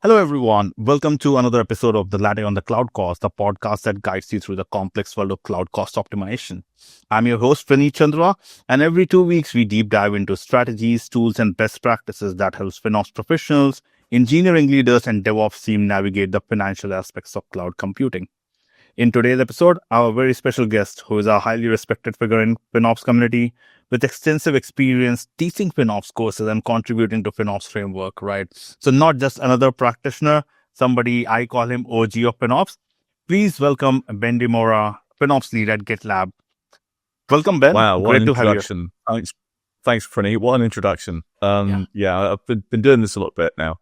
Hello, everyone. Welcome to another episode of the Latte on the Cloud Cost, the podcast that guides you through the complex world of cloud cost optimization. I'm your host, Praneet Chandra, and every 2 weeks, we deep dive into strategies, tools, and best practices that helps FinOps professionals, engineering leaders, and DevOps team navigate the financial aspects of cloud computing. In today's episode, our very special guest, who is a highly respected figure in FinOps community with extensive experience teaching FinOps courses and contributing to FinOps framework, right? So not just another practitioner, somebody I call him OG of FinOps. Please welcome Ben Mora, FinOps lead at GitLab. Welcome, Ben. Wow, what Great an to have you. introduction. Thanks, Praneet. What an introduction. I've been doing this a little bit now.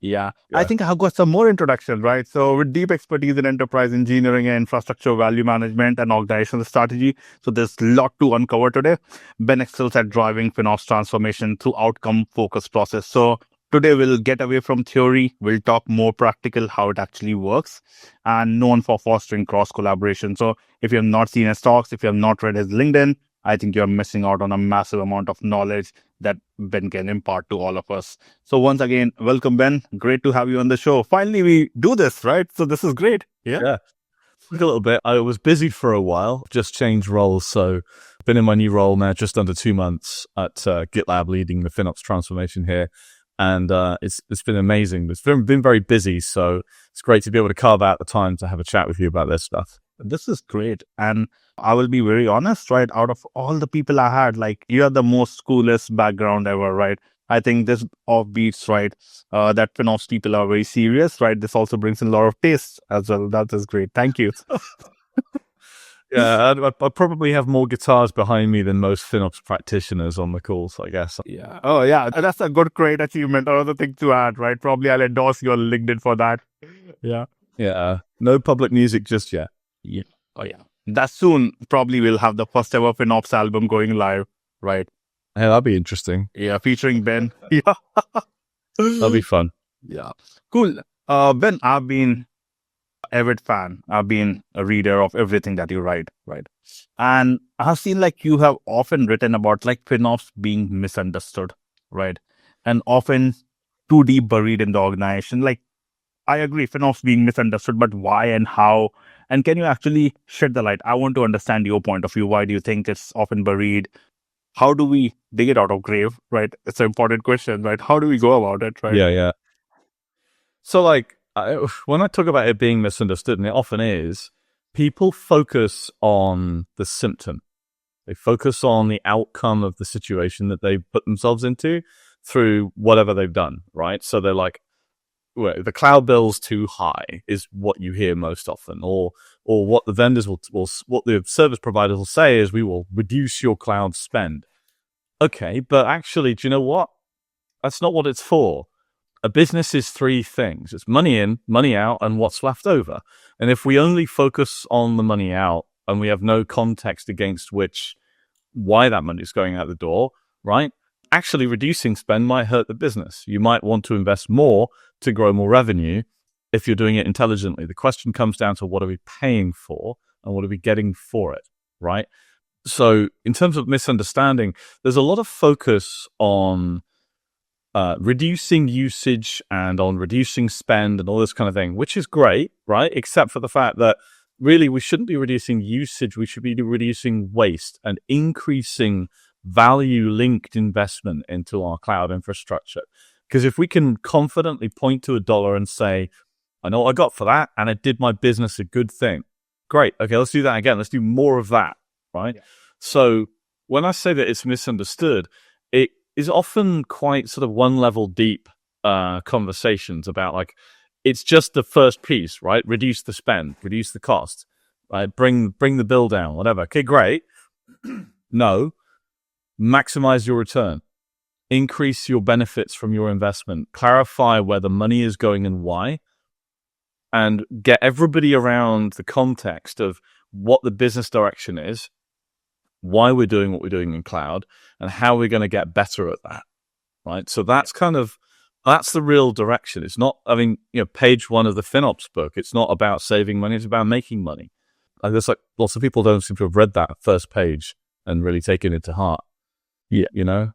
Yeah, I think I've got some more introduction, right? So with deep expertise in enterprise engineering and infrastructure value management and organizational strategy, so there's a lot to uncover today. Ben excels at driving FinOps transformation through outcome-focused process. So today we'll get away from theory. We'll talk more practical, how it actually works, and known for fostering cross-collaboration. So if you have not seen his talks, if you have not read his LinkedIn, I think you're missing out on a massive amount of knowledge that Ben can impart to all of us. So once again, welcome, Ben. Great to have you on the show. Finally, we do this, right? So this is great. Yeah. A little bit. I was busy for a while, just changed roles. So been in my new role now just under 2 months at GitLab, leading the FinOps transformation here. And it's been amazing. It's been very busy. So it's great to be able to carve out the time to have a chat with you about this stuff. This is great. And I will be very honest, right? Out of all the people I had, like, you are the most coolest background ever, right? I think this offbeats, right? That FinOps people are very serious, right? This also brings in a lot of taste as well. That is great. Thank you. Yeah, I probably have more guitars behind me than most FinOps practitioners on the calls, I guess. Yeah. Oh, yeah. That's a great achievement. Another thing to add, right? Probably I'll endorse your LinkedIn for that. Yeah. Yeah. No public music just yet. Yeah. Oh, yeah. That soon probably we'll have the first ever FinOps album going live, right? Hey, that'd be interesting. Yeah, featuring Ben. Yeah. That'd be fun. Yeah. Cool. Ben, I've been avid fan. I've been a reader of everything that you write, right? And I've seen like you have often written about like FinOps being misunderstood, right? And often too deep buried in the organization. Like, I agree, FinOps being misunderstood, but why and how? And can you actually shed the light? I want to understand your point of view. Why do you think it's often buried? How do we dig it out of grave, right? It's an important question, right? How do we go about it, right? Yeah. So, like, when I talk about it being misunderstood, and it often is, people focus on the symptom. They focus on the outcome of the situation that they put themselves into through whatever they've done, right? So they're like, well, the cloud bill's too high is what you hear most often, or what the vendors will what the service providers will say is, we will reduce your cloud spend. Okay, but actually, do you know what? That's not what it's for. A business is 3 things. It's money in, money out, and what's left over. And if we only focus on the money out and we have no context against why that money is going out the door, right? Actually, reducing spend might hurt the business. You might want to invest more to grow more revenue if you're doing it intelligently. The question comes down to, what are we paying for and what are we getting for it, right? So in terms of misunderstanding, there's a lot of focus on reducing usage and on reducing spend and all this kind of thing, which is great, right? Except for the fact that really we shouldn't be reducing usage. We should be reducing waste and increasing value-linked investment into our cloud infrastructure. Because if we can confidently point to $1 and say, I know what I got for that, and it did my business a good thing. Great. Okay, let's do that again. Let's do more of that, right? Yeah. So when I say that it's misunderstood, it is often quite sort of one level deep conversations about, like, it's just the first piece, right? Reduce the spend, reduce the cost, right? Bring the bill down, whatever. Okay, great. No. Maximize your return. Increase your benefits from your investment. Clarify where the money is going and why. And get everybody around the context of what the business direction is, why we're doing what we're doing in cloud, and how we're going to get better at that, right? So that's the real direction. It's not, page 1 of the FinOps book, it's not about saving money, it's about making money. And there's like lots of people don't seem to have read that first page and really taken it to heart. Yeah. You know?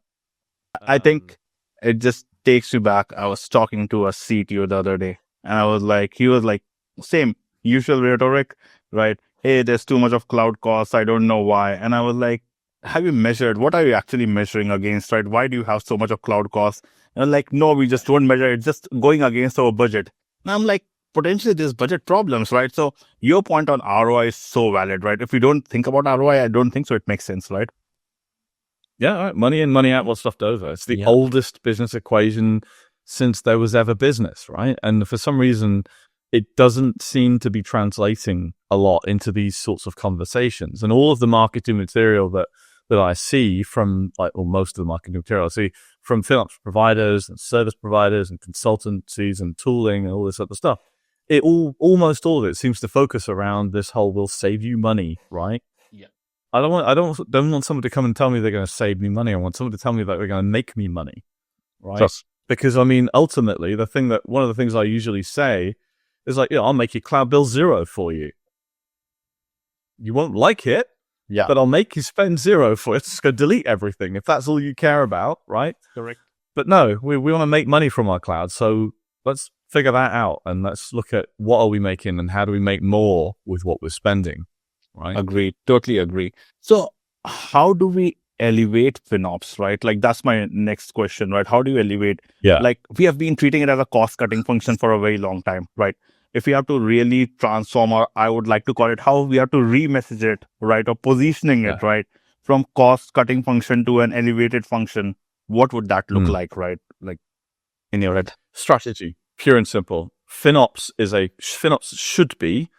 I think it just takes me back. I was talking to a CTO the other day, and I was like, he was like, same usual rhetoric, right? Hey, there's too much of cloud costs. I don't know why. And I was like, have you measured? What are you actually measuring against, right? Why do you have so much of cloud costs? And I'm like, no, we just don't measure. It's just going against our budget. And I'm like, potentially there's budget problems, right? So your point on ROI is so valid, right? If we don't think about ROI, I don't think so. It makes sense, right? Yeah, right. Money in, money out, what's left over. It's the oldest business equation since there was ever business, right? And for some reason, it doesn't seem to be translating a lot into these sorts of conversations. And all of the marketing material that I see from, like, or most of the marketing material I see from FinOps providers and service providers and consultancies and tooling and all this other stuff, almost all of it seems to focus around this whole, we'll save you money, right? Yeah. I don't want someone to come and tell me they're going to save me money. I want someone to tell me that they're going to make me money, right? Sure. Because I mean, ultimately, one of the things I usually say is like, I'll make your cloud bill zero for you. You won't like it, but I'll make you spend zero for it. Just go delete everything if that's all you care about, right? Correct. But no, we want to make money from our cloud, so let's figure that out and let's look at what are we making and how do we make more with what we're spending. Right. Agreed. Totally agree. So how do we elevate FinOps, right? Like that's my next question, right? How do you elevate? Yeah. Like we have been treating it as a cost cutting function for a very long time, right? If we have to really transform, or I would like to call it how we have to re-message it, right? Or positioning it, right? From cost cutting function to an elevated function, what would that look like, right? Like in your head? Strategy, pure and simple. FinOps should be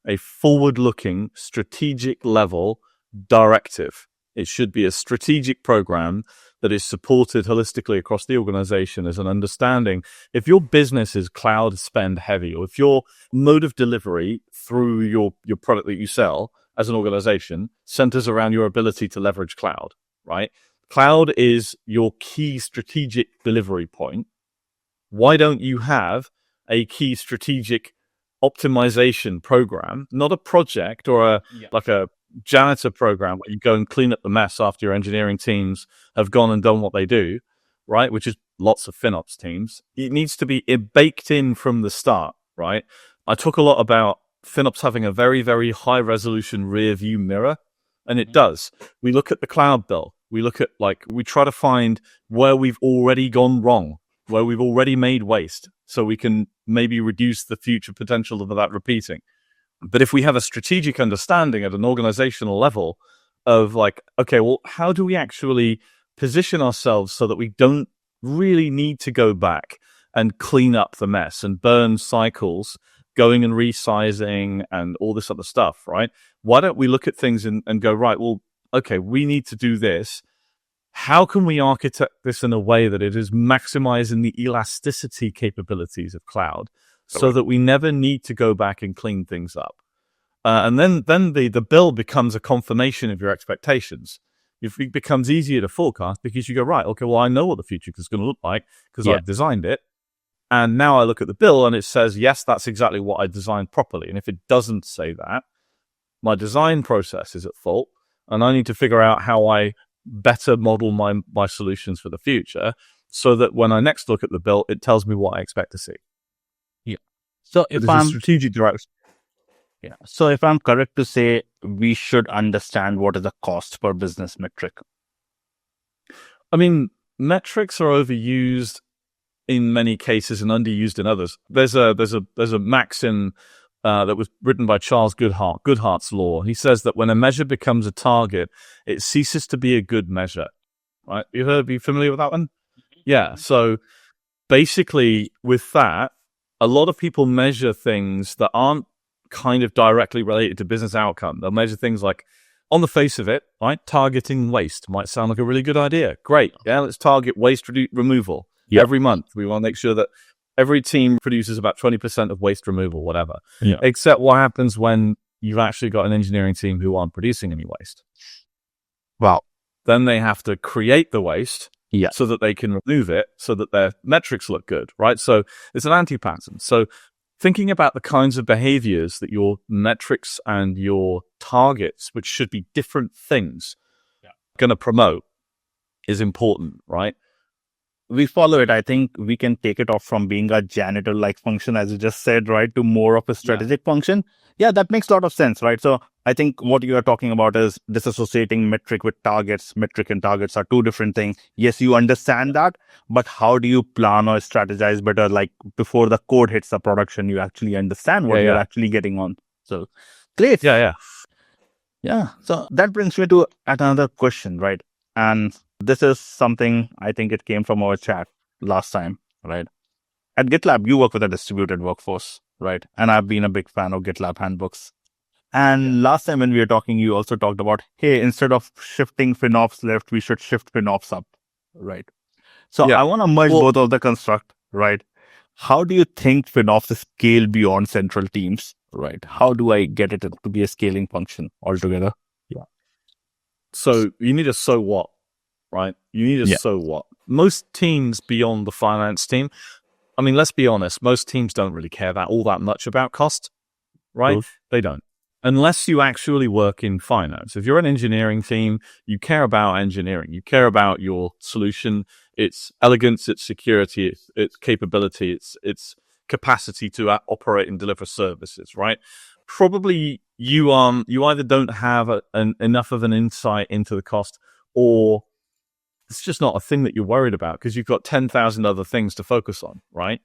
a forward-looking, strategic level directive. It should be a strategic program that is supported holistically across the organization as an understanding. If your business is cloud spend heavy, or if your mode of delivery through your product that you sell as an organization centers around your ability to leverage cloud, right? Cloud is your key strategic delivery point. Why don't you have a key strategic optimization program, not a project or like a janitor program where you go and clean up the mess after your engineering teams have gone and done what they do, right? Which is lots of FinOps teams. It needs to be baked in from the start, right? I talk a lot about FinOps having a very, very high resolution rear view mirror, and it does. We look at the cloud bill. We look at, we try to find where we've already gone wrong, where we've already made waste, so we can maybe reduce the future potential of that repeating. But if we have a strategic understanding at an organizational level of okay, well, how do we actually position ourselves so that we don't really need to go back and clean up the mess and burn cycles, going and resizing and all this other stuff, right? Why don't we look at things and go, right, well, okay, we need to do this. How can we architect this in a way that it is maximizing the elasticity capabilities of cloud so that we never need to go back and clean things up? And then the bill becomes a confirmation of your expectations. It becomes easier to forecast because you go, right, okay, well, I know what the future is going to look like because I've designed it. And now I look at the bill and it says, yes, that's exactly what I designed properly. And if it doesn't say that, my design process is at fault and I need to figure out how I better model my solutions for the future so that when I next look at the bill, it tells me what I expect to see. Yeah. So if I'm strategic direction. Yeah. So if I'm correct to say we should understand what is the cost per business metric. I mean, metrics are overused in many cases and underused in others. There's a maxim that was written by Charles Goodhart's law. He says that when a measure becomes a target, it ceases to be a good measure. Right? Are you familiar with that one? Yeah. So basically with that, a lot of people measure things that aren't kind of directly related to business outcome. They'll measure things like, on the face of it, right? Targeting waste might sound like a really good idea. Great. Yeah, let's target waste removal every month. We want to make sure that every team produces about 20% of waste removal, whatever. Yeah. Except what happens when you've actually got an engineering team who aren't producing any waste? Well, then they have to create the waste so that they can remove it so that their metrics look good, right? So it's an anti-pattern. So thinking about the kinds of behaviors that your metrics and your targets, which should be different things, going to promote is important, right? we follow it, I think we can take it off from being a janitor-like function, as you just said, right, to more of a strategic function. Yeah, that makes a lot of sense, right? So I think what you are talking about is disassociating metric with targets. Metric and targets are two different things. Yes, you understand that, but how do you plan or strategize better? Like before the code hits the production, you actually understand what you're actually getting on. So great. Yeah. So that brings me to another question, right? And this is something I think it came from our chat last time, right? At GitLab, you work with a distributed workforce, right? And I've been a big fan of GitLab handbooks. And last time when we were talking, you also talked about, hey, instead of shifting FinOps left, we should shift FinOps up, right? So I want to merge both of the construct, right? How do you think FinOps scale beyond central teams, right? How do I get it to be a scaling function altogether? Yeah. So you need a so what, right? You need a so what. Most teams beyond the finance team, I mean, let's be honest, most teams don't really care all that much about cost, right? Cool. They don't. Unless you actually work in finance. If you're an engineering team, you care about engineering. You care about your solution, its elegance, its security, its capability, its capacity to operate and deliver services, right? Probably you either don't have enough of an insight into the cost, or it's just not a thing that you're worried about because you've got 10,000 other things to focus on, right?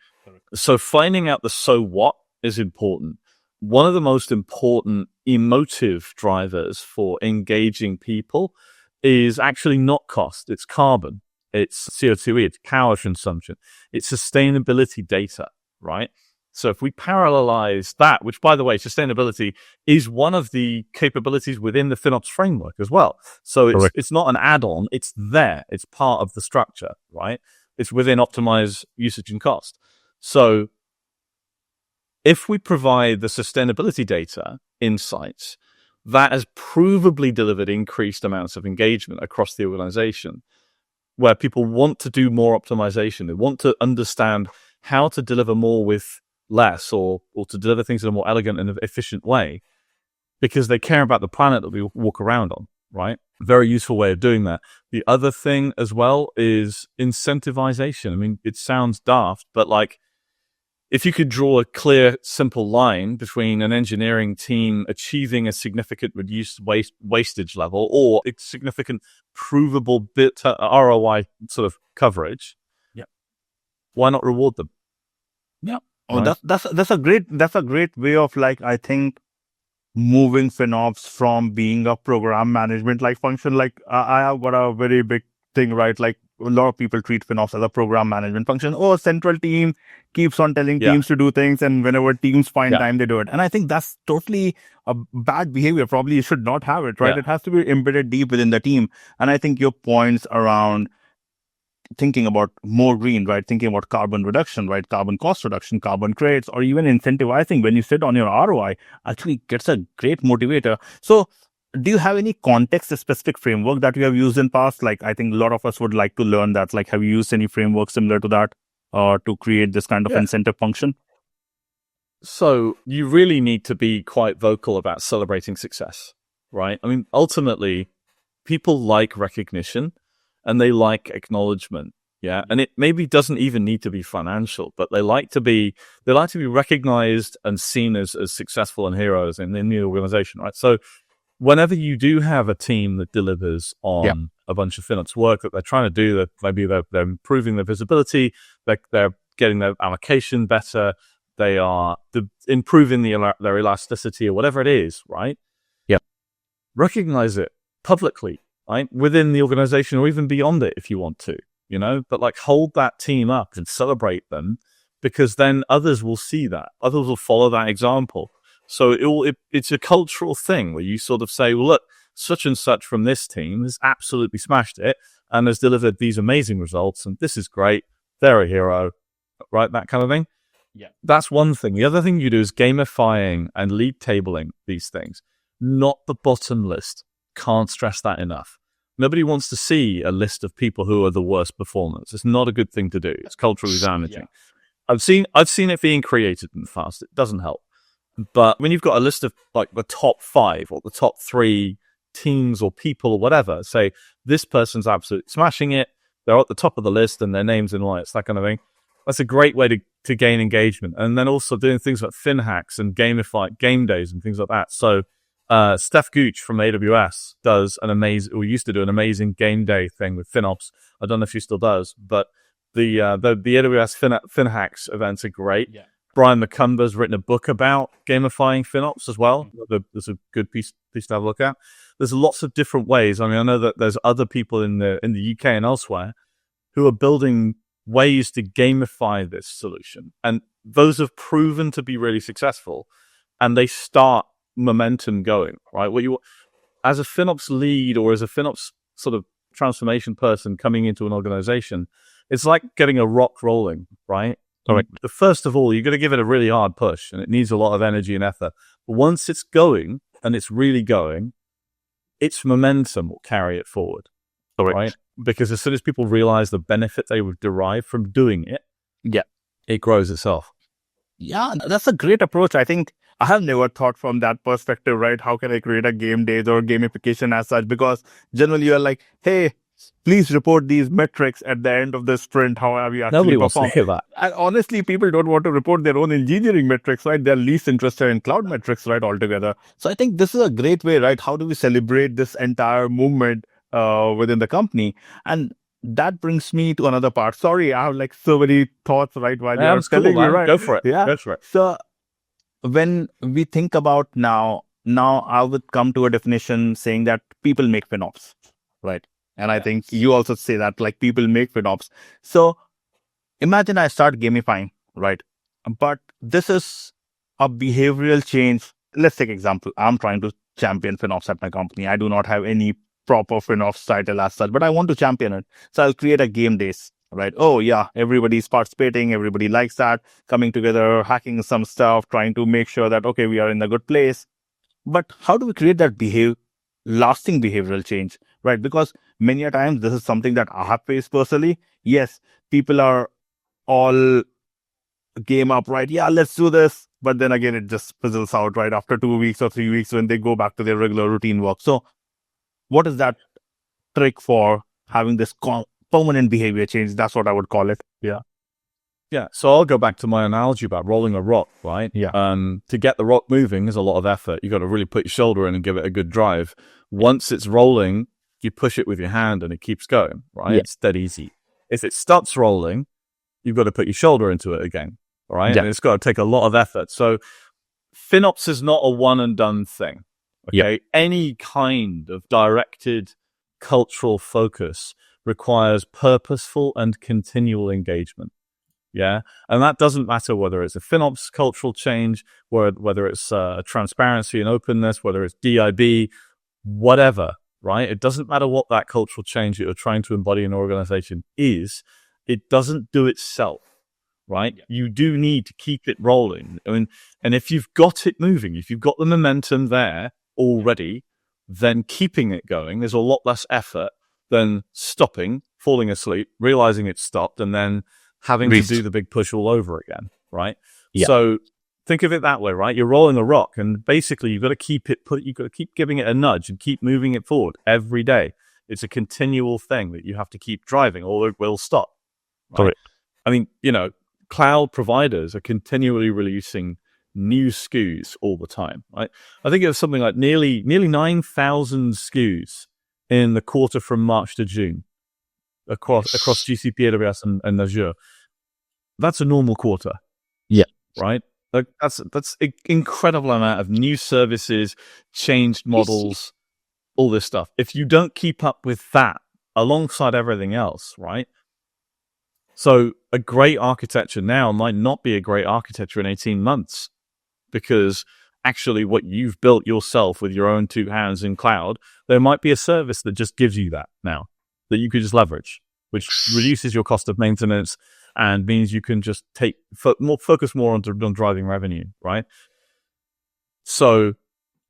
So finding out the so what is important. One of the most important emotive drivers for engaging people is actually not cost. It's carbon. It's CO2e. It's power consumption. It's sustainability data, right? So if we parallelize that, which by the way, sustainability is one of the capabilities within the FinOps framework as well. So it's not an add-on. It's there. It's part of the structure, right? It's within optimize usage and cost. So if we provide the sustainability data insights, that has provably delivered increased amounts of engagement across the organization, where people want to do more optimization. They want to understand how to deliver more with less, or to deliver things in a more elegant and efficient way, because they care about the planet that we walk around on, right? Very useful way of doing that. The other thing as well is incentivization. I mean, it sounds daft, but like, if you could draw a clear, simple line between an engineering team achieving a significant reduced wastage level or a significant provable bit ROI sort of coverage, why not reward them? Yeah. Oh, right? that's a great way of, like, I think, moving FinOps from being a program management like function. Like I have got a very big thing, right? Like, a lot of people treat FinOps as a program management function. Oh, a central team keeps on telling teams to do things, and whenever teams find time, they do it. And I think that's totally a bad behavior. Probably you should not have it, right? It has to be embedded deep within the team. And I think your points around thinking about more green, right? Thinking about carbon reduction, right? Carbon cost reduction, carbon credits, or even incentivizing when you sit on your ROI actually gets a great motivator. So do you have any context-specific framework that you have used in past? Like, I think a lot of us would like to learn that. Like, have you used any framework similar to that to create this kind of incentive function? So you really need to be quite vocal about celebrating success, right? I mean, ultimately, people like recognition and they like acknowledgement. Yeah. And it maybe doesn't even need to be financial, but they like to be recognized and seen as successful and heroes in the organization, right? So whenever you do have a team that delivers on a bunch of FinOps work that they're trying to do, that maybe they're improving their visibility, they're getting their allocation better, they are improving their elasticity or whatever it is, right? Yeah. Recognize it publicly, right? Within the organization or even beyond it if you want to, you know, but like hold that team up and celebrate them, because then others will see that. Others will follow that example. So it's a cultural thing where you sort of say, well, look, such and such from this team has absolutely smashed it and has delivered these amazing results, and this is great. They're a hero, right? That kind of thing. Yeah. That's one thing. The other thing you do is gamifying and league tabling these things, not the bottom list. Can't stress that enough. Nobody wants to see a list of people who are the worst performers. It's not a good thing to do. It's culturally damaging. Yeah. I've seen it being created in the past. It doesn't help. But when you've got a list of like the top 5 or the top 3 teams or people or whatever, say this person's absolutely smashing it, they're at the top of the list and their name's in lights, that kind of thing. That's a great way to gain engagement. And then also doing things like fin hacks and gamify game days and things like that. So Steph Gooch from AWS used to do an amazing game day thing with FinOps. I don't know if she still does, but the AWS fin hacks events are great. Yeah. Brian McCumber's written a book about gamifying FinOps as well. There's a good piece to have a look at. There's lots of different ways. I mean, I know that there's other people in the UK and elsewhere who are building ways to gamify this solution, and those have proven to be really successful, and they start momentum going, right? What you, as a FinOps lead or as a FinOps sort of transformation person coming into an organization, it's like getting a rock rolling, right? Correct. The first of all, you're going to give it a really hard push, and it needs a lot of energy and effort. But once it's going, and it's really going, its momentum will carry it forward. Correct. Right? Because as soon as people realize the benefit they would derive from doing it, it grows itself. Yeah, that's a great approach. I think I have never thought from that perspective, right? How can I create a game days or gamification as such? Because generally you're like, hey, please report these metrics at the end of the sprint. How have you actually Nobody performed? wants to hear that. And honestly, people don't want to report their own engineering metrics, right? They're least interested in cloud metrics, right, altogether. So I think this is a great way, right? How do we celebrate this entire movement within the company? And that brings me to another part. Sorry, I have like so many thoughts, right, while you're telling me, right? Go for it. Yeah. Go for it. So when we think about now I would come to a definition saying that people make FinOps, right? And I think you also say that like people make FinOps. So imagine I start gamifying, right? But this is a behavioral change. Let's take example. I'm trying to champion FinOps at my company. I do not have any proper FinOps title as such, but I want to champion it. So I'll create a game days, right? Oh yeah, everybody's participating. Everybody likes that. Coming together, hacking some stuff, trying to make sure that, okay, we are in a good place. But how do we create that lasting behavioral change, right? Because many a times this is something that I have faced personally. Yes, people are all game up, right? Yeah, let's do this. But then again, it just fizzles out, right? After 2 weeks or 3 weeks when they go back to their regular routine work. So what is that trick for having this permanent behavior change? That's what I would call it. Yeah. Yeah. So I'll go back to my analogy about rolling a rock, right? Yeah. To get the rock moving is a lot of effort. You got to really put your shoulder in and give it a good drive. Once it's rolling, you push it with your hand and it keeps going, right? Yeah. It's dead easy. If it stops rolling, you've got to put your shoulder into it again, all right? Yeah. And it's got to take a lot of effort. So FinOps is not a one and done thing. Okay. Yeah. Any kind of directed cultural focus requires purposeful and continual engagement. Yeah. And that doesn't matter whether it's a FinOps cultural change, whether it's transparency and openness, whether it's DIB, whatever, right? It doesn't matter what that cultural change that you're trying to embody in an organization is. It doesn't do itself, right? Yeah. You do need to keep it rolling. I mean, and if you've got it moving, if you've got the momentum there already, then keeping it going, there's a lot less effort than stopping, falling asleep, realizing it's stopped, and then having to do the big push all over again, right? Yeah. So think of it that way, right? You're rolling a rock, and basically you've got to keep giving it a nudge and keep moving it forward every day. It's a continual thing that you have to keep driving, or it will stop. Right? I mean, cloud providers are continually releasing new SKUs all the time, right? I think it was something like nearly 9,000 SKUs in the quarter from March to June across GCP, AWS, and Azure. That's a normal quarter. Yeah. Right? Like that's an incredible amount of new services, changed models, all this stuff. If you don't keep up with that alongside everything else, right? So a great architecture now might not be a great architecture in 18 months because actually what you've built yourself with your own two hands in cloud, there might be a service that just gives you that now that you could just leverage, which reduces your cost of maintenance and means you can just focus more on driving revenue, right? So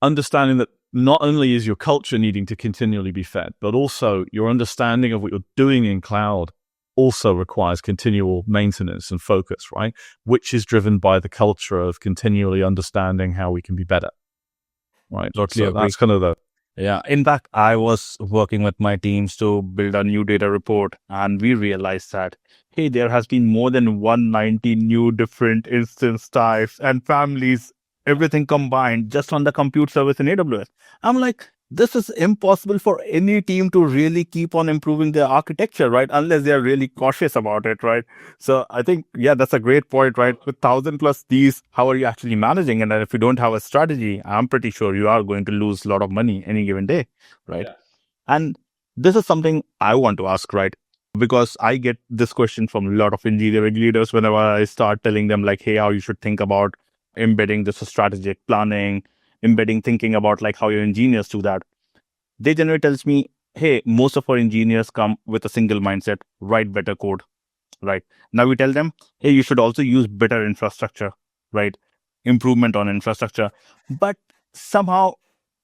understanding that not only is your culture needing to continually be fed, but also your understanding of what you're doing in cloud also requires continual maintenance and focus, right? Which is driven by the culture of continually understanding how we can be better, right? Totally so agree. That's kind of Yeah. In fact, I was working with my teams to build a new data report, and we realized that, hey, there has been more than 190 new different instance types and families, everything combined just on the compute service in AWS. I'm like, this is impossible for any team to really keep on improving their architecture, right? Unless they're really cautious about it, right? So I think, yeah, that's a great point, right? With 1,000+ these, how are you actually managing? And then if you don't have a strategy, I'm pretty sure you are going to lose a lot of money any given day, right? Yeah. And this is something I want to ask, right? Because I get this question from a lot of engineering leaders whenever I start telling them like, hey, how you should think about embedding this strategic planning, embedding thinking about like how your engineers do that. They generally tells me, hey, most of our engineers come with a single mindset, write better code. Right. Now we tell them, hey, you should also use better infrastructure, right? Improvement on infrastructure. But somehow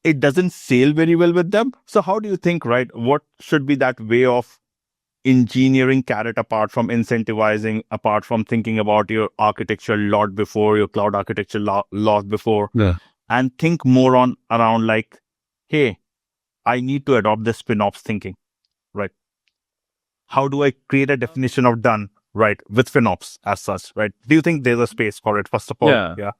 it doesn't sail very well with them. So how do you think, right? What should be that way of engineering carrot apart from incentivizing, apart from thinking about your architecture lot before, your cloud architecture lot before, Yeah. and think more on around like, hey, I need to adopt this FinOps thinking, right? How do I create a definition of done, right, with FinOps as such, right? Do you think there's a space for it, first of all? Yeah.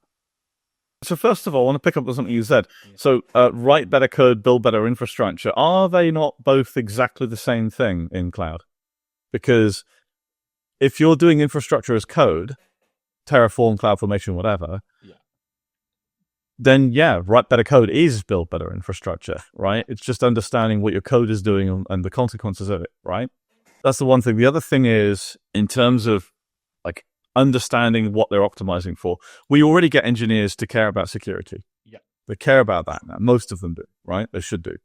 So first of all, I want to pick up on something you said. So write better code, build better infrastructure. Are they not both exactly the same thing in cloud? Because if you're doing infrastructure as code, Terraform, CloudFormation, whatever, then write better code is build better infrastructure, right? It's just understanding what your code is doing and the consequences of it, right? That's the one thing. The other thing is, in terms of like understanding what they're optimizing for, we already get engineers to care about security. Yeah. They care about that now. Most of them do, right? They should do.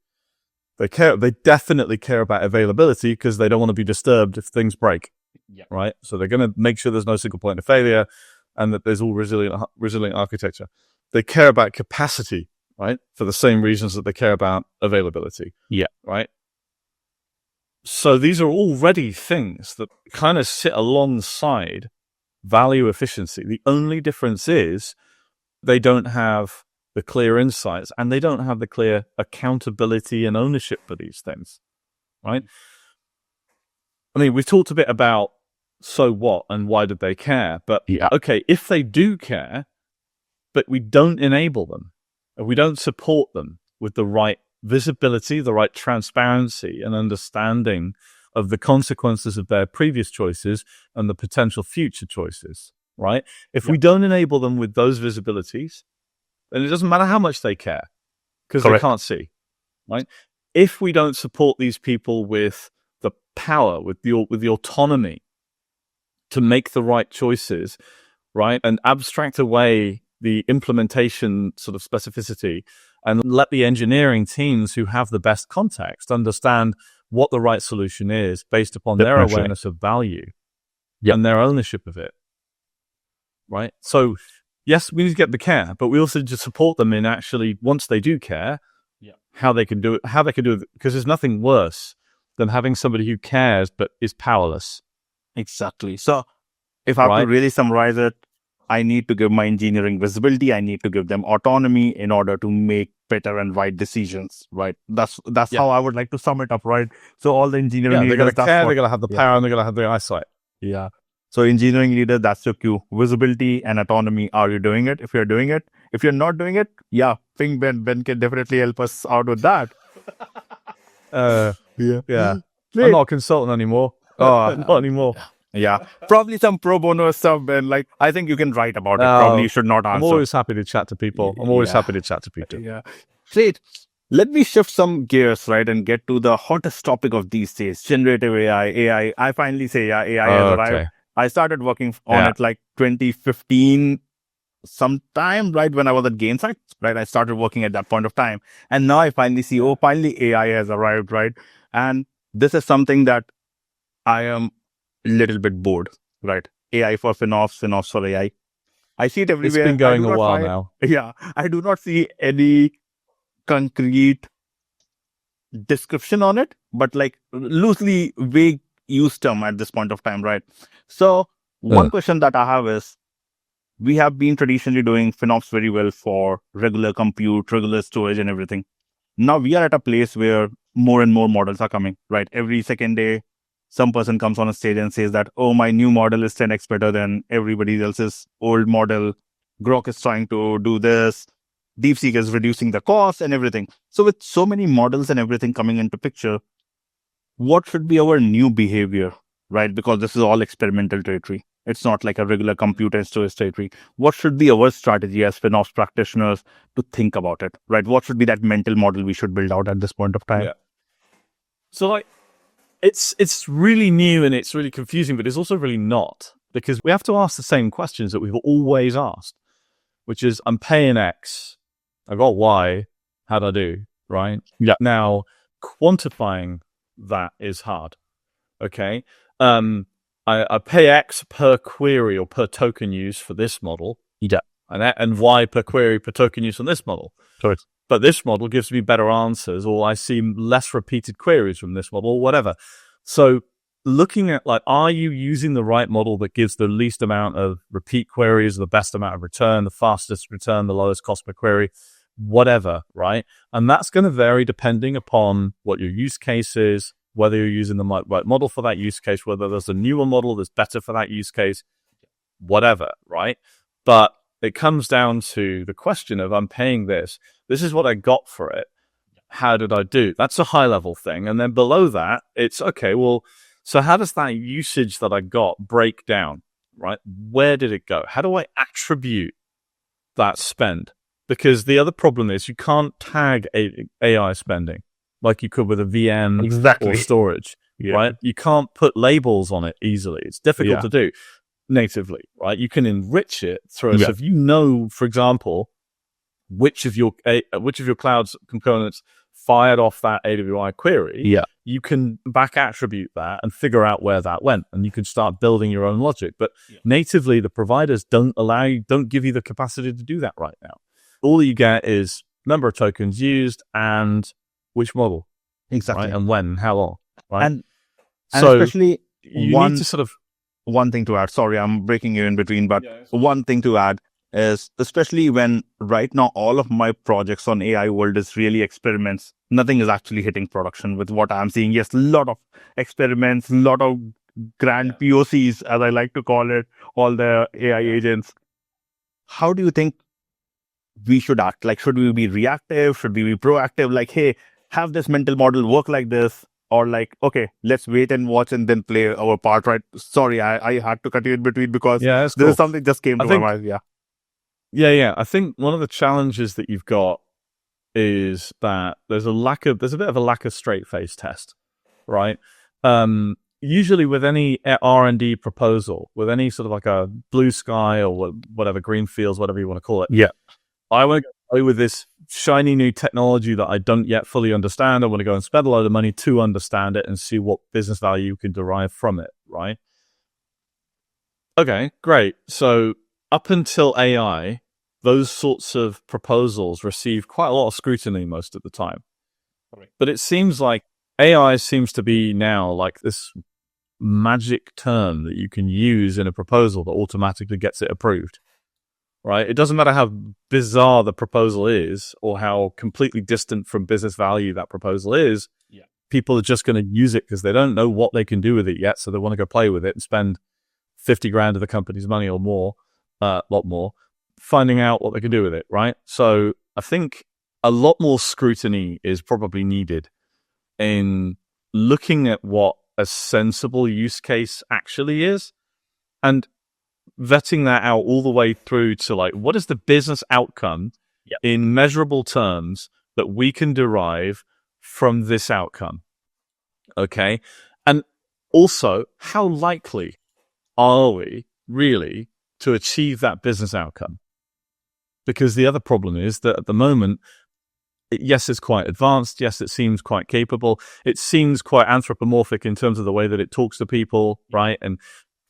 They definitely care about availability because they don't want to be disturbed if things break. Yeah. Right. So they're going to make sure there's no single point of failure and that there's all resilient architecture. They care about capacity, right? For the same reasons that they care about availability. Yeah. Right. So these are already things that kind of sit alongside value efficiency. The only difference is they don't have the clear insights and they don't have the clear accountability and ownership for these things, right? I mean, we've talked a bit about so what and why did they care, but okay, if they do care, but we don't enable them, and we don't support them with the right visibility, the right transparency and understanding of the consequences of their previous choices and the potential future choices, right? If we don't enable them with those visibilities, then it doesn't matter how much they care because they can't see, right? If we don't support these people with the power, with the autonomy to make the right choices, right? And abstract away the implementation sort of specificity and let the engineering teams who have the best context understand what the right solution is based upon their awareness of value and their ownership of it, right? So yes, we need to get the care, but we also need to support them in actually, once they do care, how they can do it, because there's nothing worse than having somebody who cares but is powerless. Exactly. So if I have to really summarize it, I need to give my engineering visibility. I need to give them autonomy in order to make better and right decisions, right? That's how I would like to sum it up, right? So all the engineering leaders, they're going to care, they're going to have the power, and they're going to have the eyesight. Yeah. So engineering leader, that's your cue. Visibility and autonomy. Are you doing it? If you're doing it. If you're not doing it, ping Ben. Ben can definitely help us out with that. I'm not a consultant anymore. Not anymore. Yeah, probably some pro bono stuff, Ben. Like, I think you can write about it. Probably you should not answer. I'm always happy to chat to people. Yeah. Great. Let me shift some gears, right, and get to the hottest topic of these days, generative AI. I finally say, AI has arrived. I started working on it like 2015 sometime, right, when I was at Gainsight, right? I started working at that point of time. And now I finally see, finally AI has arrived, right? And this is something that I am a little bit bored, right? AI for FinOps, FinOps for AI. I see it everywhere. It's been going a while now. Yeah. I do not see any concrete description on it, but like loosely vague use term at this point of time, right? So one question that I have is, we have been traditionally doing FinOps very well for regular compute, regular storage and everything. Now we are at a place where more and more models are coming, right? Every second day, some person comes on a stage and says that, oh, my new model is 10x better than everybody else's old model. Grok is trying to do this. DeepSeek is reducing the cost and everything. So with so many models and everything coming into picture, what should be our new behavior, right? Because this is all experimental territory. It's not like a regular computer storage territory. What should be our strategy as FinOps practitioners to think about it, right? What should be that mental model we should build out at this point of time? Yeah. So like, it's really new and it's really confusing, but it's also really not, because we have to ask the same questions that we've always asked, which is, I'm paying X, I got Y, how'd I do, right? Yeah. Now, quantifying that is hard, okay? I pay X per query or per token use for this model, Yeah. and Y per query per token use on this model. Correct. But this model gives me better answers, or I see less repeated queries from this model, or whatever. So looking at, like, are you using the right model that gives the least amount of repeat queries, the best amount of return, the fastest return, the lowest cost per query, whatever, right? And that's going to vary depending upon what your use case is, whether you're using the right model for that use case, whether there's a newer model that's better for that use case, whatever, right? But it comes down to the question of, I'm paying this. This is what I got for it. How did I do? That's a high level thing. And then below that, it's okay, well, so how does that usage that I got break down, right? Where did it go? How do I attribute that spend? Because the other problem is you can't tag AI spending like you could with a VM Exactly. or storage, right? You can't put labels on it easily. It's difficult to do natively, right? You can enrich it through. So if you know, for example, which of your cloud's components fired off that AWI query, you can back attribute that and figure out where that went, and you can start building your own logic. But natively, the providers don't give you the capacity to do that right now. All you get is number of tokens used and which model, Exactly, right? And when, and how long, right? And so especially you need to sort of one thing to add. Sorry, I'm breaking you in between, but one thing to add is, especially when right now all of my projects on AI world is really experiments. Nothing is actually hitting production with what I'm seeing. Yes, a lot of experiments, a lot of grand POCs, as I like to call it, all the AI agents. How do you think we should act? Like, should we be reactive? Should we be proactive? Like, hey, have this mental model work like this? Or like, okay, let's wait and watch and then play our part, right? Sorry, I had to cut you in between because this is something just came to my mind. Yeah. I think one of the challenges that you've got is that there's a bit of a lack of straight face test, right? Usually with any R&D proposal, with any sort of like a blue sky or whatever, green fields, whatever you want to call it. Yeah. I want to go with this shiny new technology that I don't yet fully understand. I want to go and spend a load of money to understand it and see what business value you can derive from it, right? Okay, great. So up until AI, those sorts of proposals receive quite a lot of scrutiny most of the time. Right. But it seems like AI seems to be now like this magic term that you can use in a proposal that automatically gets it approved. Right? It doesn't matter how bizarre the proposal is or how completely distant from business value that proposal is. Yeah. People are just going to use it because they don't know what they can do with it yet. So they want to go play with it and spend 50 grand of the company's money or more, a lot more, finding out what they can do with it. Right? So I think a lot more scrutiny is probably needed in looking at what a sensible use case actually is and vetting that out all the way through to like, what is the business outcome in measurable terms that we can derive from this outcome? Okay. And also, how likely are we really to achieve that business outcome? Because the other problem is that at the moment, yes, it's quite advanced. Yes, it seems quite capable. It seems quite anthropomorphic in terms of the way that it talks to people, right?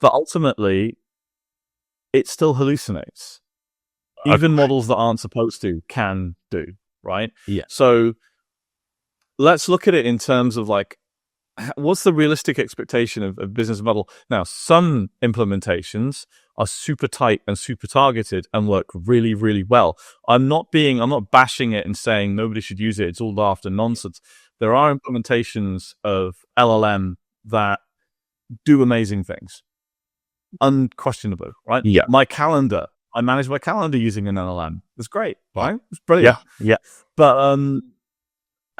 But ultimately, it still hallucinates. Even models that aren't supposed to can do, right? Yeah. So let's look at it in terms of like, what's the realistic expectation of business model? Now, some implementations are super tight and super targeted and work really, really well. I'm not bashing it and saying nobody should use it. It's all daft and nonsense. There are implementations of LLM that do amazing things. Unquestionable, right? Yeah. My calendar, I manage my calendar using an LLM. It's great, right? It's brilliant. Yeah. But,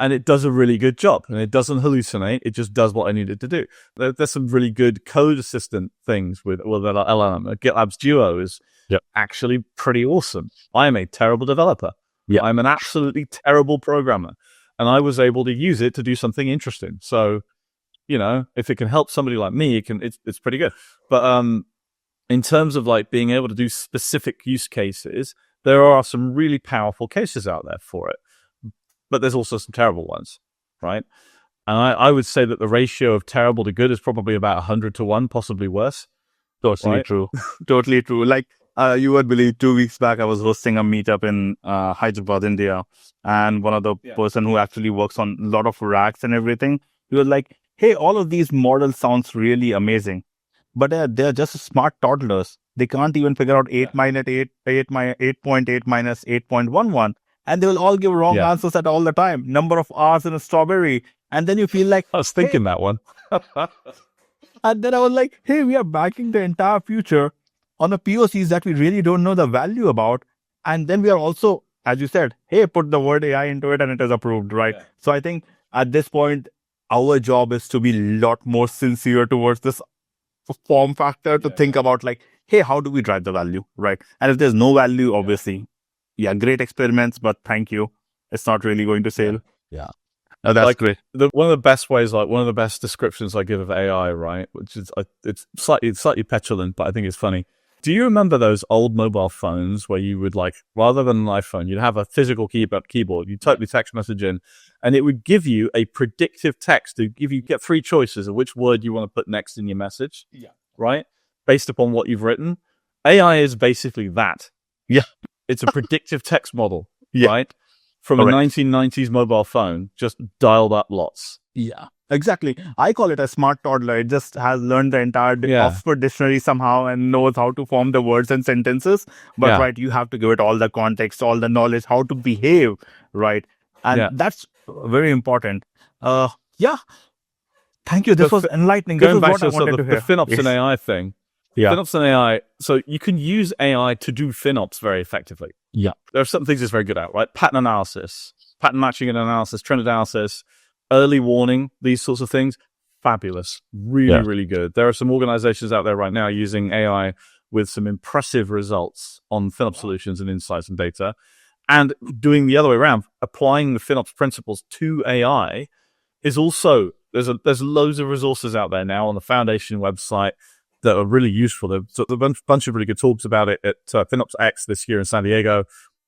and it does a really good job, and it doesn't hallucinate. It just does what I need it to do. There's some really good code assistant things with LLM. GitLab's Duo is actually pretty awesome. I am a terrible developer. Yeah. I'm an absolutely terrible programmer, and I was able to use it to do something interesting. So, if it can help somebody like me, it's pretty good. But in terms of like being able to do specific use cases, there are some really powerful cases out there for it. But there's also some terrible ones, right? And I would say that the ratio of terrible to good is probably about 100 to 1, possibly worse. Totally true. Totally true. Like, you would believe 2 weeks back, I was hosting a meetup in Hyderabad, India. And one of the person who actually works on a lot of racks and everything, he was like, hey, all of these models sounds really amazing. But they're just smart toddlers. They can't even figure out 8 minus 8.8 minus 8.11. And they will all give wrong answers at all the time. Number of R's in a strawberry. And then you feel like... I was thinking that one. And then I was like, hey, we are backing the entire future on the POCs that we really don't know the value about. And then we are also, as you said, hey, put the word AI into it and it is approved, right? Yeah. So I think at this point, our job is to be a lot more sincere towards this form factor to think about like, hey, how do we drive the value, right? And if there's no value, obviously... great experiments, but thank you. It's not really going to sail. Yeah. Oh, that's great. One of the best ways, like one of the best descriptions I give of AI, right? Which is, it's slightly petulant, but I think it's funny. Do you remember those old mobile phones where you would like, rather than an iPhone, you'd have a physical keyboard, you type the text message in, and it would give you a predictive text to get 3 choices of which word you want to put next in your message. Yeah. Right? Based upon what you've written. AI is basically that. Yeah. It's a predictive text model, right? From a 1990s mobile phone, just dialed up lots. Yeah, exactly. I call it a smart toddler. It just has learned the entire Oxford dictionary somehow and knows how to form the words and sentences. But right, you have to give it all the context, all the knowledge, how to behave, right? And that's very important. Thank you. This was enlightening. Going back to the FinOps and AI thing. Yeah. FinOps and AI. So you can use AI to do FinOps very effectively. Yeah. There are some things it's very good at, right? Pattern analysis, pattern matching and analysis, trend analysis, early warning, these sorts of things. Fabulous. Really, really good. There are some organizations out there right now using AI with some impressive results on FinOps solutions and insights and data. And doing the other way around, applying the FinOps principles to AI is also, there's loads of resources out there now on the Foundation website that are really useful. There's a bunch of really good talks about it at FinOps X this year in San Diego.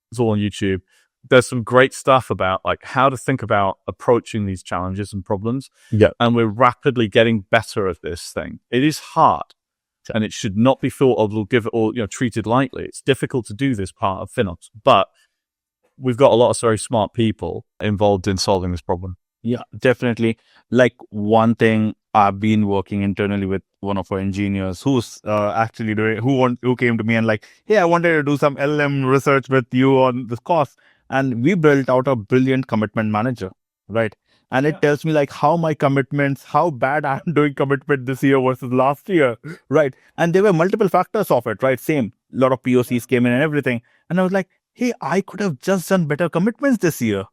It's all on YouTube. There's some great stuff about like how to think about approaching these challenges and problems. Yeah. And we're rapidly getting better at this thing. It is hard and it should not be thought of or treated lightly. It's difficult to do this part of FinOps, but we've got a lot of very smart people involved in solving this problem. Yeah, definitely. Like one thing I've been working internally with one of our engineers who's actually who came to me and like, hey, I wanted to do some LLM research with you on this cost. And we built out a brilliant commitment manager, right? And it tells me like how my commitments, how bad I'm doing commitment this year versus last year, right? And there were multiple factors of it, right? Same, a lot of POCs came in and everything. And I was like, hey, I could have just done better commitments this year.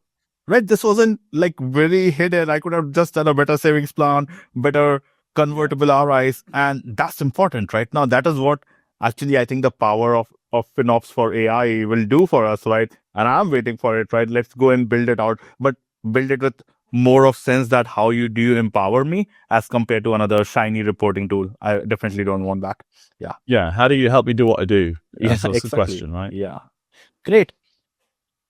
Right, this wasn't like very hidden. I could have just done a better savings plan, better convertible RIs, and that's important, right? Now, that is what actually I think the power of FinOps for AI will do for us, right? And I'm waiting for it, right? Let's go and build it out, but build it with more of sense that how do you empower me as compared to another shiny reporting tool. I definitely don't want that. Yeah. Yeah. How do you help me do what I do? Yeah, that's exactly the question, right? Yeah. Great.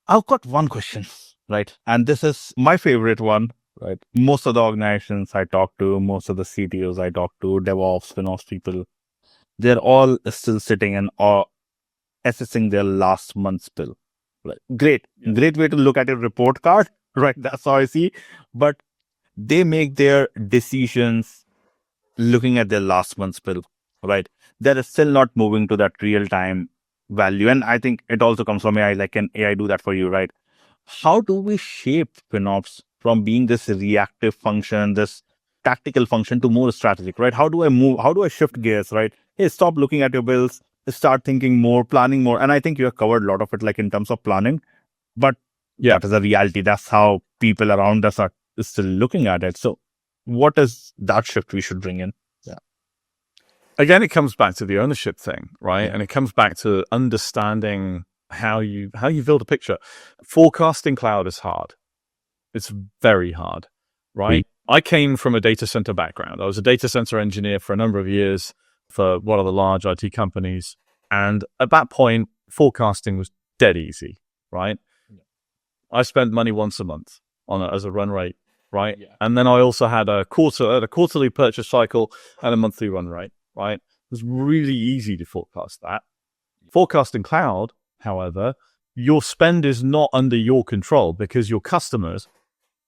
I've got one question. Right. And this is my favorite one, right? Most of the organizations I talk to, most of the CTOs I talk to, DevOps, FinOps people, they're all still sitting and assessing their last month's bill. Right. Great way to look at a report card, right? That's how I see. But they make their decisions looking at their last month's bill, right? They're still not moving to that real time value. And I think it also comes from AI, like, can AI do that for you, right? How do we shape FinOps from being this reactive function, this tactical function to more strategic, right? How do I move? How do I shift gears, right? Hey, stop looking at your bills, start thinking more, planning more. And I think you have covered a lot of it, like in terms of planning, but that is a reality. That's how people around us are still looking at it. So what is that shift we should bring in? Yeah. Again, it comes back to the ownership thing, right? Yeah. And it comes back to understanding how you build a picture. Forecasting cloud is hard. It's very hard, right? I came from a data center background. I was a data center engineer for a number of years for one of the large IT companies. And at that point, forecasting was dead easy, right? Yeah. I spent money once a month on it as a run rate, right? Yeah. And then I also had a quarterly purchase cycle and a monthly run rate, right? It was really easy to forecast that. Forecasting cloud, however, your spend is not under your control because your customers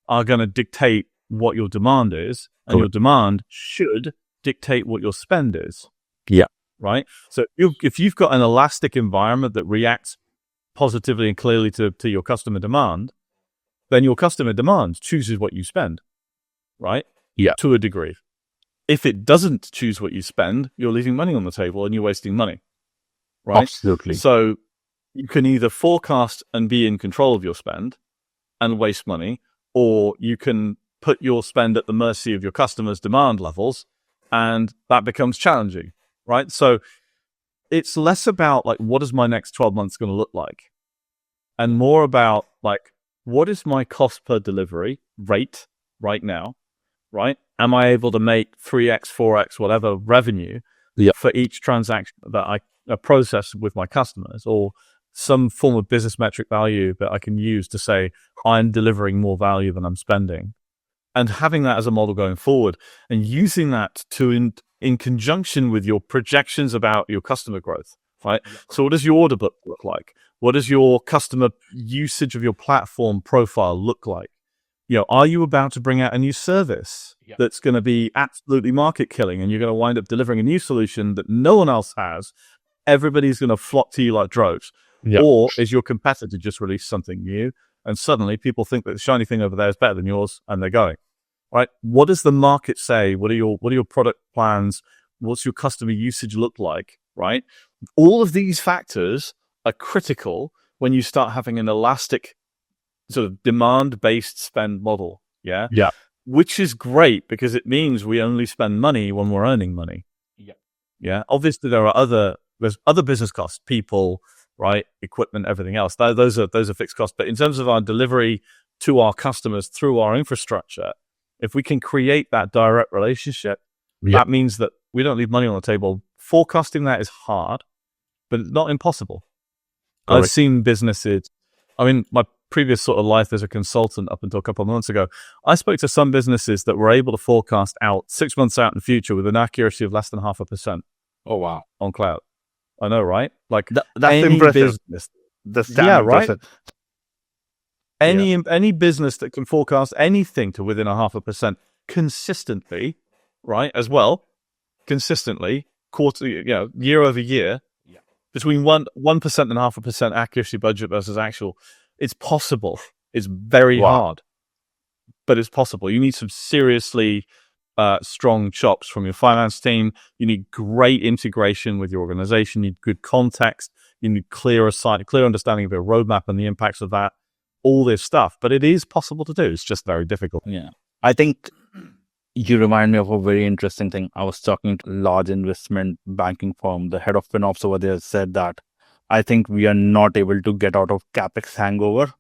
are going to dictate what your demand is, and your demand should dictate what your spend is. Yeah. Right? So if you've got an elastic environment that reacts positively and clearly to your customer demand, then your customer demand chooses what you spend, right? Yeah. To a degree. If it doesn't choose what you spend, you're leaving money on the table and you're wasting money, right? Absolutely. So you can either forecast and be in control of your spend and waste money, or you can put your spend at the mercy of your customers' demand levels, and that becomes challenging, right? So it's less about like, what is my next 12 months going to look like? And more about like, what is my cost per delivery rate right now, right? Am I able to make 3x, 4x, whatever revenue for each transaction that I process with my customers, or some form of business metric value that I can use to say I'm delivering more value than I'm spending, and having that as a model going forward and using that to in conjunction with your projections about your customer growth, right? Yeah. So what does your order book look like? What does your customer usage of your platform profile look like? You know, are you about to bring out a new service that's going to be absolutely market killing, and you're going to wind up delivering a new solution that no one else has? Everybody's going to flock to you like droves. Yep. Or is your competitor just released something new, and suddenly people think that the shiny thing over there is better than yours, and they're going, right? What does the market say? What are your product plans? What's your customer usage look like, right? All of these factors are critical when you start having an elastic sort of demand-based spend model, yeah? Yeah. Which is great because it means we only spend money when we're earning money. Yeah. Yeah. Obviously, there's other business costs, people, right? Equipment, everything else. Those are fixed costs. But in terms of our delivery to our customers through our infrastructure, if we can create that direct relationship, that means that we don't leave money on the table. Forecasting that is hard, but not impossible. Correct. I've seen businesses, I mean, my previous sort of life as a consultant up until a couple of months ago, I spoke to some businesses that were able to forecast out 6 months out in the future with an accuracy of less than 0.5%. Oh, wow. On cloud. I know, right? Like that's impressive. The stat impressive. Right? Any business that can forecast anything to within 0.5% consistently, right? As well, consistently, year over year, between 1% and 0.5% accuracy budget versus actual, it's possible. It's very hard, but it's possible. You need some seriously strong chops from your finance team. You need great integration with your organization. You need good context. You need clear understanding of your roadmap and the impacts of that, all this stuff. But it is possible to do. It's just very difficult. Yeah. I think you remind me of a very interesting thing. I was talking to a large investment banking firm. The head of FinOps over there said that I think we are not able to get out of CapEx hangover.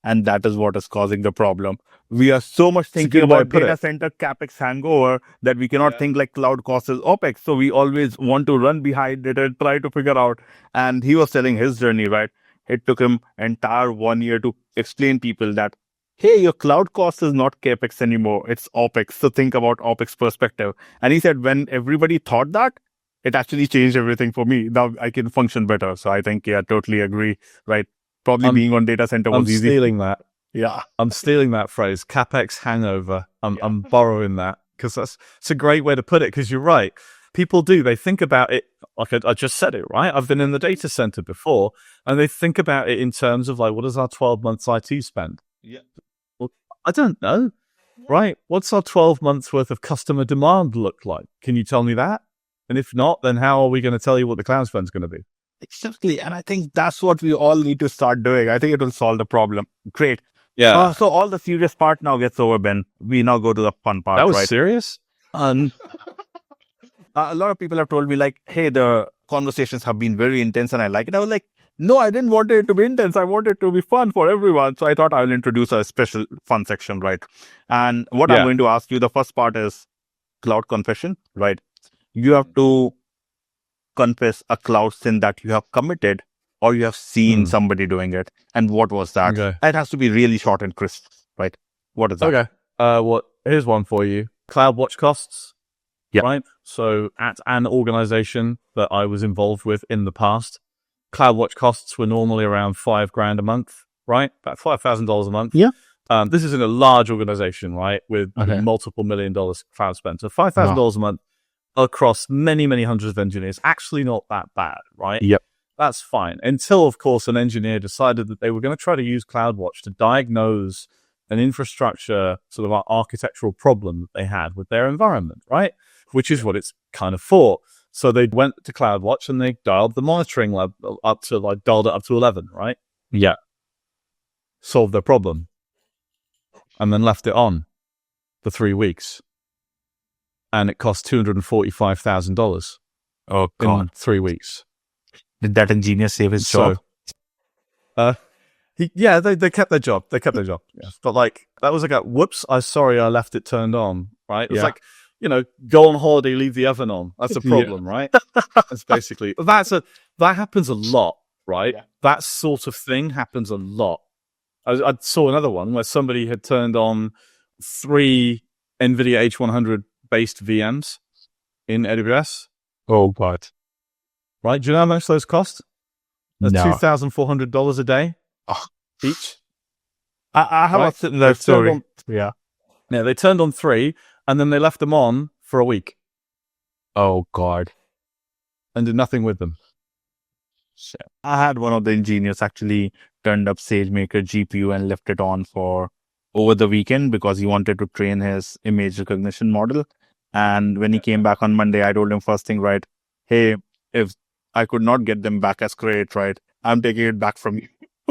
And that is what is causing the problem. We are so much thinking about data center CapEx hangover that we cannot think like cloud cost is OpEx. So we always want to run behind it and try to figure out. And he was telling his journey, right? It took him entire 1 year to explain people that, hey, your cloud cost is not CapEx anymore. It's OpEx. So think about OpEx perspective. And he said, when everybody thought that, it actually changed everything for me. Now I can function better. So I think, totally agree, right? Probably being on data center was easy. I'm stealing that. Yeah. I'm stealing that phrase, CapEx hangover. I'm borrowing that because it's a great way to put it, because you're right. People do. They think about it, like I just said it, right? I've been in the data center before, and they think about it in terms of like, what is our 12 months IT spend? Yeah. Well, I don't know, right? What's our 12 months worth of customer demand look like? Can you tell me that? And if not, then how are we going to tell you what the cloud spend is going to be? Exactly. And I think that's what we all need to start doing. I think it will solve the problem. Great. Yeah. So all the serious part now gets over, Ben. We now go to the fun part, That was right? serious? A lot of people have told me like, hey, the conversations have been very intense and I like it. I was like, no, I didn't want it to be intense. I want it to be fun for everyone. So I thought I will introduce a special fun section, right? And what I'm going to ask you, the first part is cloud confession, right? You have to confess a cloud sin that you have committed or you have seen somebody doing it. And what was that? Okay. It has to be really short and crisp, right? What is that? Okay. Here's one for you. CloudWatch costs. Yeah. Right. So at an organization that I was involved with in the past, CloudWatch costs were normally around $5,000 a month, right? About $5,000 a month. Yeah. This is in a large organization, right? With multiple $1 million cloud spend. So $5,000 a month across many, many hundreds of engineers. Actually not that bad, right? Yep. That's fine. Until, of course, an engineer decided that they were going to try to use CloudWatch to diagnose an infrastructure sort of architectural problem that they had with their environment, right? Which is what it's kind of for. So they went to CloudWatch and they dialed the monitoring lab dialed it up to 11, right? Yeah. Solved their problem. And then left it on for 3 weeks. And it cost $245,000. Oh, God. In 3 weeks. Did that engineer save his job? They kept their job. They kept their job. Yeah. But like, that was like whoops, sorry, I left it turned on, right? It was like, go on holiday, leave the oven on. That's a problem, right? That's basically, that happens a lot, right? Yeah. That sort of thing happens a lot. I saw another one where somebody had turned on 3 NVIDIA H100 based VMs in AWS. Oh, God. Right? Do you know how much those cost? That's $2,400 a day each. I have a similar story. Yeah, they turned on 3 and then they left them on for a week. Oh, God. And did nothing with them. I had one of the engineers actually turned up SageMaker GPU and left it on for over the weekend because he wanted to train his image recognition model. And when he came back on Monday, I told him first thing, right? Hey, if I could not get them back as credit, right? I'm taking it back from you.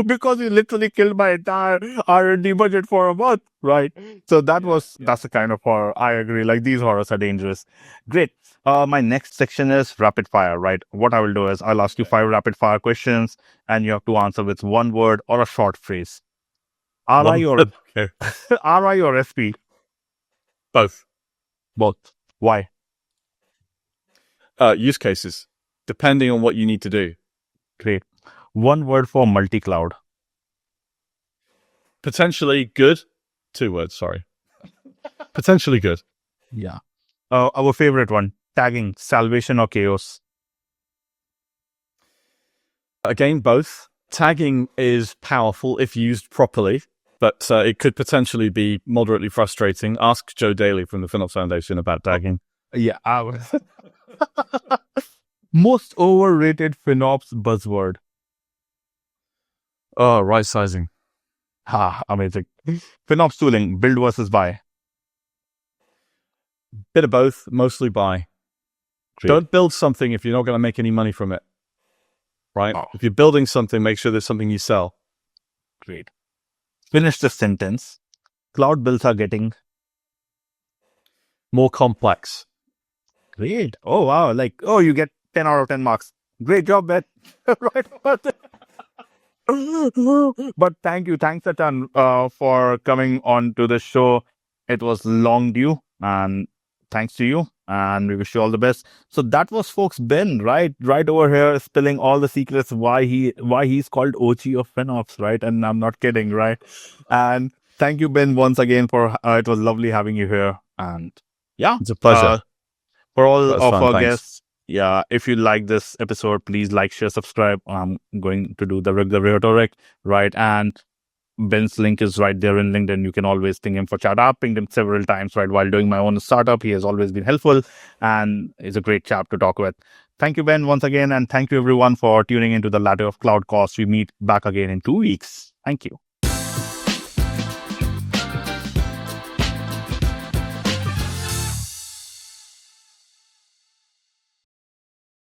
Because you literally killed my entire R&D budget for a month, right? So that's the kind of horror. I agree. Like, these horrors are dangerous. Great. My next section is rapid fire, right? What I will do is I'll ask you 5 rapid fire questions and you have to answer with one word or a short phrase. RI or RI or SP? Both. Why? Use cases, depending on what you need to do. Great. One word for multi-cloud. Potentially good. 2 words, sorry. Potentially good. Yeah. Our favorite one, tagging, salvation or chaos? Again, both. Tagging is powerful if used properly, but it could potentially be moderately frustrating. Ask Joe Daly from the FinOps Foundation about tagging. Yeah. Most overrated FinOps buzzword. Oh, right sizing. Amazing. FinOps tooling, build versus buy. Bit of both, mostly buy. Great. Don't build something if you're not going to make any money from it. Right? If you're building something, make sure there's something you sell. Great. Finish the sentence. Cloud builds are getting more complex. Great. Oh, wow. You get 10 out of 10 marks. Great job, Ben. Right. But thank you. Thanks a ton for coming on to the show. It was long due and thanks to you. And we wish you all the best. So that was, folks, Ben, right over here, spilling all the secrets why he's called OG of FinOps, right? And I'm not kidding, right? And thank you, Ben, once again for it was lovely having you here. And yeah, it's a pleasure. For all of our guests, yeah, if you like this episode, please like, share, subscribe. I'm going to do the regular rhetoric, right? And Ben's link is right there in LinkedIn. You can always ping him for chat. I've pinged him several times, right, while doing my own startup. He has always been helpful and is a great chap to talk with. Thank you, Ben, once again. And thank you, everyone, for tuning into the Ladder of Cloud Costs. We meet back again in 2 weeks. Thank you.